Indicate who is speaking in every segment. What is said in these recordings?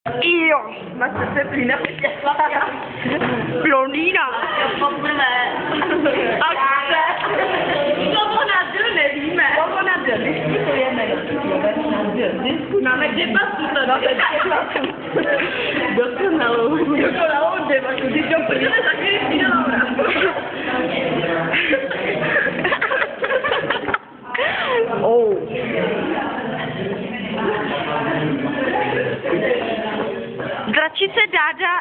Speaker 1: Jo,
Speaker 2: Máte teplý pětě sladká.
Speaker 1: blondýna.
Speaker 2: Poprvé. Akce. Slovo na D nevíme. Slovo na D. Diskutujeme. Na D. Máme debatu to. Máme debatu. Dokonalou. Dokonalou debatu. Když to půjdeme taky Laura.
Speaker 1: Oh. Dračice Dáda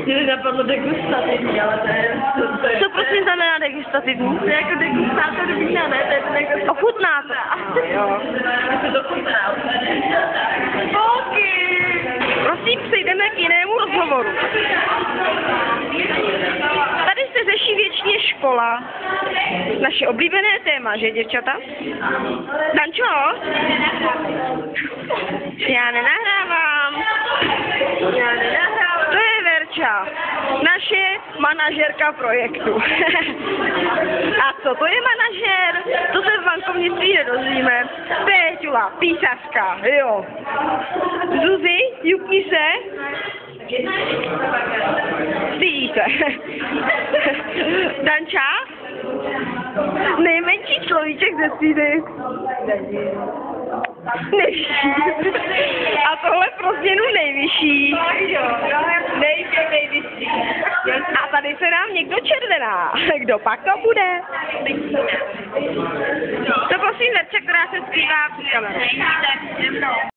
Speaker 2: Mě napadlo degustativní, ale to je...
Speaker 1: Co prosím znamená degustativní?
Speaker 2: To je jako degustátor vína, ne? To je degustativní.
Speaker 1: Ochutná to.
Speaker 2: Jo. Já se to chutná. Polky!
Speaker 1: Prosím, přejdeme k jinému rozhovoru. Tady se řeší věčně škola. Naše oblíbené téma, že děvčata? Dančo? Já nenahrávám.
Speaker 2: Já nenahrávám.
Speaker 1: To je Verča, naše manažerka projektu. A co to je manažer? To se v bankovnictví nedozvíme. Péťula, písařka, jo. Zuzi, jukni se. Stydí se. Danča? Nejmenší človíček ze třídy. Nejvyšší. A tohle pro změnu nejvyšší.
Speaker 2: Nejvyšší.
Speaker 1: A tady se nám někdo červená. Kdo pak to bude? To prosím Verča, která se skrývá před kamerou.